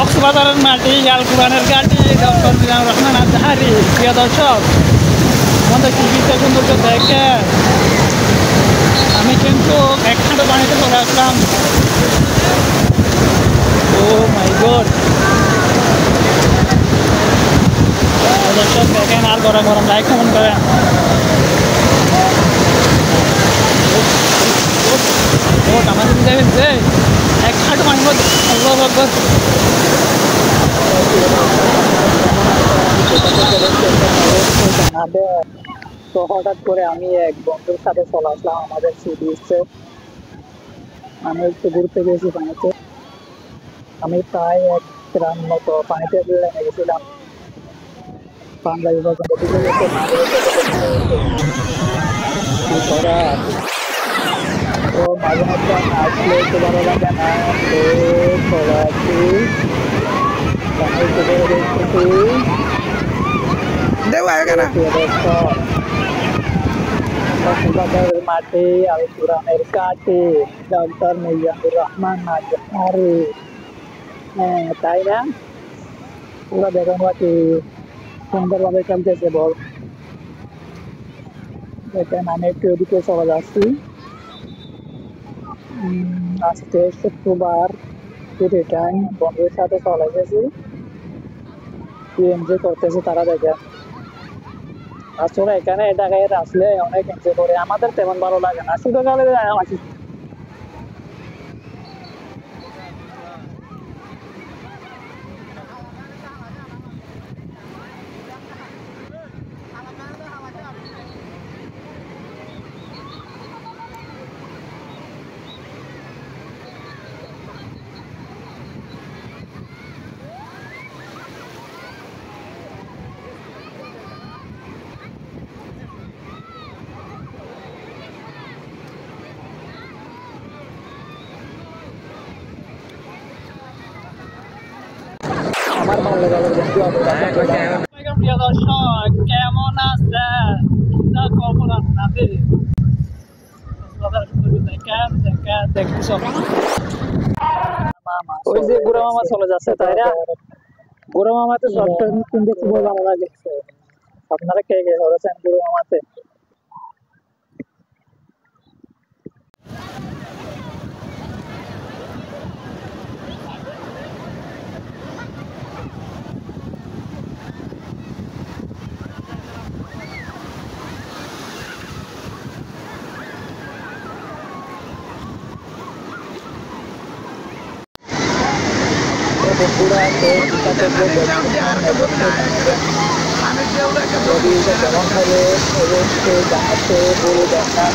কক্সবাজারের মাটি আল কোরআনের ঘাটি ডক্টর মিজানুর রহমান আজহারি। প্রিয় দর্শক, আমাদের টিভিতে সৌন্দর্য দেখে আমি কিন্তু একখানে পানিতে চলে আসলাম। ও মাই গড, দর্শক দেখেন আর গরম গরম লাইক কমেন্ট করেন। আমাদের দেখেন যে এক হাঁটু পানির মধ্যে তো হঠাৎ করে আমি এক বন্ধুর সাথে চলে আসলাম আমাদের সি বিচে। আমি একটু ঘুরতে গেছি পানিতে। আমি প্রায় 1 রান মতো পানিতে নেমে গেছিলাম। পাঞ্জাবি পর্যন্ত ঢুকে গেছে। তো মাঝে মধ্যে আমি আসলে একটু ভালো লাগে না, তো চলে আসি পানির পুকুরে দেখতেছি। কক্সবাজারের মাঠে আল কোরআনের ঘাটে ডক্টর মিজানুর রহমান আজহারি। হ্যাঁ, তাই না? পুরো দেখুন কি সুন্দরভাবে খেলতেছে বল। দেখেন আমি একটু এদিকে চলে যাচ্ছি। আজকে শুক্রবার, ছুটির টাইম, বন্ধুদের সাথে চলে গেছি। কি এনজয় করতেছে তারা দেখেন। আসলে এখানে ঢাকায় আসলে অনেক এনজয় করে, আমাদের তেমন ভালো লাগে না। শুধু কালে আসি। আমার ভালো লাগে প্রিয় দর্শক, কেমন আছে খবর আপনাদের? ওই যে বুড়া মামা চলে যাচ্ছে, তাই না? বুড়া মামাতে শর্টটা কিন্তু খুবই ভালো লাগে। আপনারা কে কে ধরেছেন বুড়া মামাতে? বন্ধুরা, যদি কেমন হবে অবশ্যই জানাতে বলে দেখা।